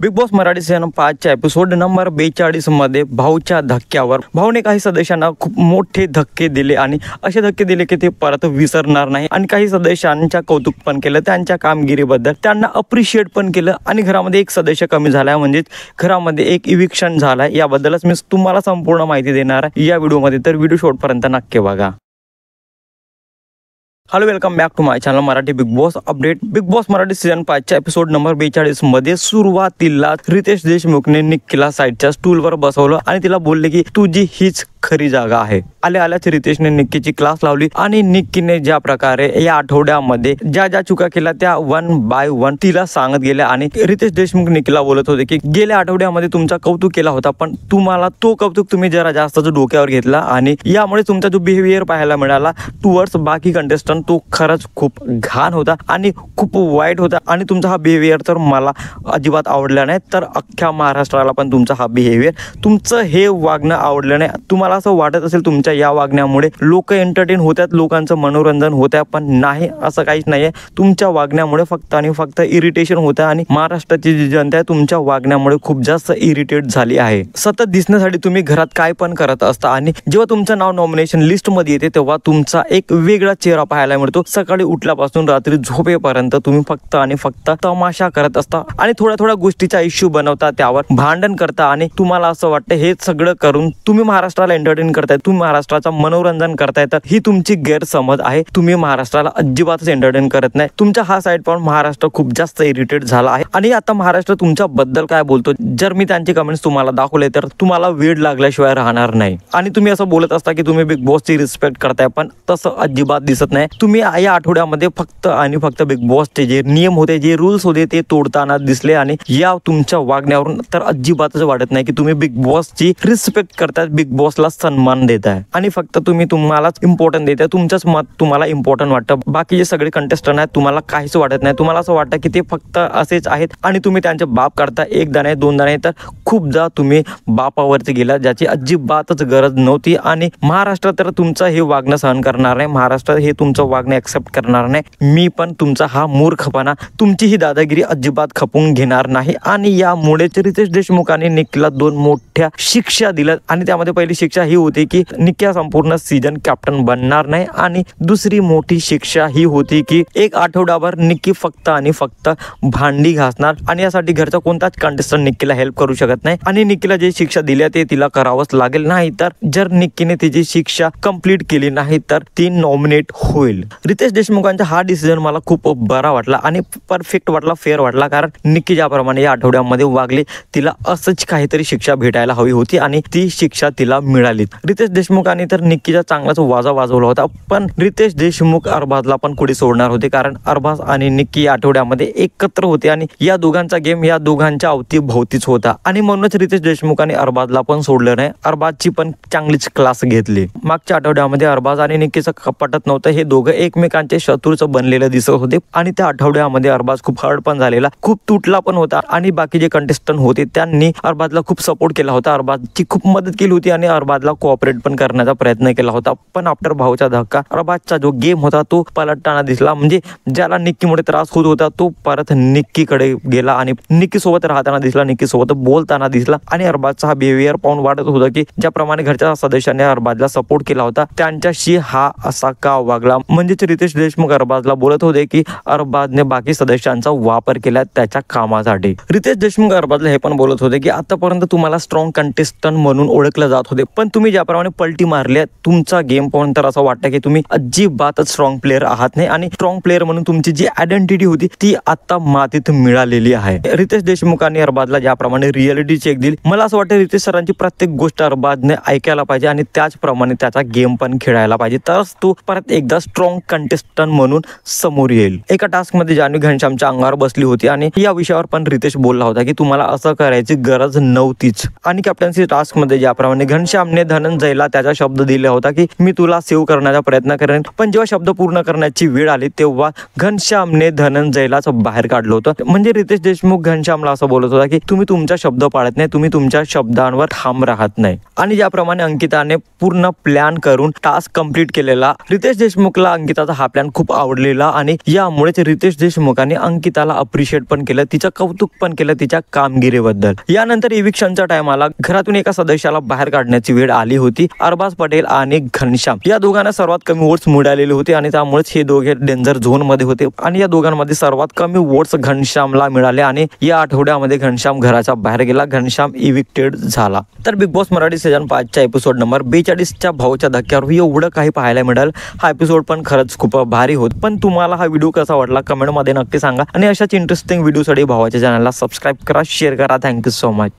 Big Boss Marathi season 5 च्या episode number 42 मध्ये भाऊच्या धक्क्यावर भाऊने काही सदस्यांना खूप मोठे धक्के दिले आणि असे धक्के दिले की ते परत विसरणार नाही आणि काही सदस्यांच्या कौतुक पण केलं, त्यांच्या कामगिरीबद्दल त्यांना अप्रिशिएट पण केलं आणि घरामध्ये एक सदस्य कमी झालाय म्हणजे घरामध्ये एक इविक्शन झालाय। याबद्दलच मी तुम्हाला संपूर्ण माहिती देणार आहे या व्हिडिओमध्ये, तर व्हिडिओ शेवटपर्यंत नक्की बघा। Hello, welcome back to my channel Marathi Bigg Boss update. Bigg Boss Marathi season 5 च्या एपिसोड नंबर 42 मध्ये सुरुवातीला रितेश देशमुखने निक्कीला साईडच्या स्टूलवर बसवलं आणि तिला बोलले की तुझी हीच खरी जागा आहे। आल्याच रितेशने निक्कीची क्लास लावली आणि निक्कीने ज्या प्रकारे या आठवड्यामध्ये ज्या चुका केल्या त्या 1 बाय 1 तिला सांगत गेल्या आणि रितेश देशमुख निक्कीला बोलत होते की गेल्या आठवड्यामध्ये तुमचा कौतुक केला होता, पण तुम्हाला तो कौतुक तुम्ही जरा जास्तच डोक्यावर घेतला आणि यामुळे तुमचा जो बिहेवियर पाहायला मिळाला टुवर्ड्स बाकी कंटेस्टंट तो खरंच खूप घाण होता आणि खूप वाईट होता आणि तुमचा हा बिहेवियर तर मला अजिबात आवडला नाही, तर अख्ख्या महाराष्ट्राला पण तुमचा हा बिहेवियर, तुमचं हे वागणं आवडलं नाही। तुम्हाला असं वाटत असेल तुमच्या या वागण्यामुळे लोक एंटरटेन होतात, लोकांचं मनोरंजन होत आहे, पण नाही, असं काहीच नाहीये। तुमच्या वागण्यामुळे फक्त आणि फक्त इरिटेशन होत आहे आणि महाराष्ट्राची जी जनता आहे तुमच्या वागण्यामुळे खूप जास्त इरिटेट झाली आहे। सतत दिसण्यासाठी तुम्ही घरात काय पण करत असता आणि जेव्हा तुमचं नाव नॉमिनेशन लिस्ट मध्ये येते तेव्हा तुमचा एक वेगळा चेहरा पाहायला मिळतो। सकाळी उठल्यापासून रात्री झोपेपर्यंत तुम्ही फक्त आणि फक्त तमाशा करत असता आणि थोड्या गोष्टीचा इश्यू बनवता, त्यावर भांडण करता आणि तुम्हाला असं वाटतं हे सगळं करून तुम्ही महाराष्ट्राला एंटरटेन करताय, तुम्ही महाराष्ट्राचं मनोरंजन करताय, तर ही तुमची गैरसमज आहे। तुम्ही महाराष्ट्राला अजिबातच एंटरटेन करत नाही। तुमच्या हा साईड पाहून महाराष्ट्र खूप जास्त इरिटेट झाला आहे आणि आता महाराष्ट्र तुमच्या बद्दल काय बोलतो जर मी त्यांचे कमेंट्स तुम्हाला दाखवले तर तुम्हाला वेळ लागल्याशिवाय राहणार नाही आणि तुम्ही असं बोलत असता की तुम्ही बिग बॉसची रिस्पेक्ट करताय, पण तसं अजिबात दिसत नाही। तुम्ही या आठवड्यामध्ये फक्त आणि फक्त बिग बॉसचे जे नियम होते, जे रूल्स होते ते तोडताना दिसले आणि या तुमच्या वागण्यावरून तर अजिबातच वाटत नाही की तुम्ही बिग बॉसची रिस्पेक्ट करताय, बिग बॉसला सन्मान देताय आणि फक्त तुम्ही तुम्हालाच इम्पॉर्टंट देताय, तुमचंच मत तुम्हाला इम्पॉर्टंट वाटतं। बाकी जे सगळे कंटेस्टंट आहेत तुम्हाला काहीच वाटत नाही, तुम्हाला असं वाटतं की ते फक्त असेच आहेत आणि तुम्ही त्यांचे बाप करता, एकदा नाही दोनदा नाही तर खूपदा तुम्ही बापावरती गेला ज्याची अजिबातच गरज नव्हती आणि महाराष्ट्र तर तुमचं हे वागणं सहन करणार नाही, महाराष्ट्र हे तुमचं वागणं एक्सेप्ट करणार नाही। मी पण तुमचा हा मूर्खपणा, तुमची ही दादागिरी अजिबात खपून घेणार नाही आणि यामुळेच रितेश देशमुखाने निक्कीला 2 मोठ्या शिक्षा दिल्या आणि त्यामध्ये पहिली शिक्षा ही होती की निक्की संपूर्ण सीझन कॅप्टन बनणार नाही आणि दुसरी मोठी शिक्षा ही होती की 1 आठवडाभर निक्की फक्त आणि फक्त भांडी घासणार आणि यासाठी घरचा कोणताच कंटेस्टंट निक्कीला हेल्प करू शकत नाही आणि निक्कीला जे शिक्षा दिल्या ते तिला करावंच लागेल, नाही तर जर निक्कीने तिची शिक्षा कंप्लीट केली नाही तर ती नॉमिनेट होईल। रितेश देशमुखांचा हा डिसिजन मला खूप बरा वाटला आणि परफेक्ट वाटला, फेअर वाटला, कारण निक्की ज्याप्रमाणे या आठवड्यामध्ये वागली तिला असंच काहीतरी शिक्षा भेटायला हवी होती आणि ती शिक्षा तिला मिळाली। रितेश देशमुखांनी तर निक्कीचा चांगलाच वाजा वाजवला होता, पण रितेश देशमुख अरबाजला पण कुठे सोडणार होते, कारण अरबाज आणि निक्की या आठवड्यामध्ये एकत्र होते आणि या दोघांचा गेम या दोघांच्या अवतीभोवतीच होता आणि म्हणूनच रितेश देशमुखांनी अरबाजला पण सोडलं नाही, अरबाजची पण चांगलीच क्लास घेतली। मागच्या आठवड्यामध्ये अरबाज आणि निक्कीचं पटत नव्हतं, हे दोघं एकमेकांचे शत्रूच बनलेले दिसत होते आणि त्या आठवड्यामध्ये अरबाज खूप हर्ट पण झालेला, खूप तुटला पण होता आणि बाकी जे कंटेस्टंट होते त्यांनी अरबाजला खूप सपोर्ट केला होता, अरबाजची खूप मदत केली होती आणि अरबाजला कोऑपरेट पण करण्याचा प्रयत्न केला होता, पण आफ्टर भाऊचा धक्का अरबाजचा जो गेम होता तो पलटताना दिसला, म्हणजे ज्याला निक्कीमुळे त्रास होत होता तो परत निक्कीकडे गेला आणि निक्की सोबत राहताना दिसला, निक्की सोबत बोलताना दिसला आणि अरबाजचा हा बिहेवियर पाहून वाटत होतं की ज्याप्रमाणे घरच्या सदस्यांनी अरबाजला सपोर्ट केला होता त्यांच्याशी हा असा का वागला, म्हणजेच रितेश देशमुख अरबाजला बोलत होते की अरबाजने बाकी सदस्यांचा वापर केला त्याच्या कामासाठी। रितेश देशमुख अरबाजला हे पण बोलत होते की आतापर्यंत तुम्हाला स्ट्रॉंग कंटेस्टंट म्हणून ओळखलं जात होते, पण तुम्ही ज्याप्रमाणे पलटी मारल्या तुमचा गेम पाहून तर असं वाटतं की तुम्ही अजिबातच स्ट्रॉंग प्लेअर आहात नाही आणि स्ट्रॉंग प्लेअर म्हणून तुमची जी आयडेंटिटी होती ती आता मातीत मिळालेली आहे। रितेश देशमुखांनी अरबाजला ज्याप्रमाणे रिअलिटी चेक दिली, मला असं वाटतं रितेश सरांची प्रत्येक गोष्ट अरबाजने ऐकायला पाहिजे आणि त्याचप्रमाणे त्याचा गेम पण खेळायला पाहिजे, तरच तो परत एकदा स्ट्रॉंग कंटेस्टंट म्हणून समोर येईल। एका टास्क मध्ये जान्हवी घनश्यामच्या अंगावर बसली होती आणि या विषयावर पण रितेश बोलला होता की तुम्हाला असं करायची गरज नव्हतीच आणि कॅप्टन्सी टास्क मध्ये ज्याप्रमाणे घनश्यामने घनश्यामने धनंजयला त्याचा शब्द दिला होता की मी तुला सेव्ह करण्याचा प्रयत्न करेन, पण जेव्हा शब्द पूर्ण करण्याची वेळ आली तेव्हा घनश्यामने धनंजयलाच बाहेर काढलं होतं. म्हणजे रितेश देशमुख घनश्यामला असं बोलत होता की तुम्ही तुमचा शब्द पाळत नाही, तुम्ही तुमच्या शब्दांवर ठाम राहत नाही. आणि ज्याप्रमाणे अंकिताने पूर्ण प्लॅन करून टास्क कंप्लीट केलेला, रितेश देशमुखला अंकिताचा हा प्लॅन खूप आवडलेला आणि यामुळेच रितेश देशमुखाने अंकिताला अप्रिशिएट पण केलं, तिचं कौतुक पण केलं तिच्या कामगिरीबद्दल. यानंतर इविक्शनच्या टायमाला घरातून एका सदस्याला बाहेर काढण्याची वेळ आली होती. अरबाज पटेल आणि घनश्याम या दोघांना सर्वात कमी वोट्स मिळालेले होते आणि त्यामुळेच हे दोघे डेंजर झोन मध्ये होते आणि या दोघांमध्ये सर्वात कमी वोट्स घनश्यामला मिळाले आणि या आठवड्यामध्ये घनश्याम घराच्या बाहेर गेला. घनश्याम इविक्टेड झाला. तर बिग बॉस मराठी सीझन 5च्या एपिसोड नंबर 42च्या भाऊच्या धक्क्यावर एवढं काही पाहायला मिळालं. हा एपिसोड पण खरंच खूप भारी होत. पण तुम्हाला हा व्हिडिओ कसा वाटला कमेंटमध्ये नक्की सांगा आणि अशाच इंटरेस्टिंग व्हिडिओसाठी भावाच्या चॅनलला सबस्क्राईब करा, शेअर करा. Thank you so much.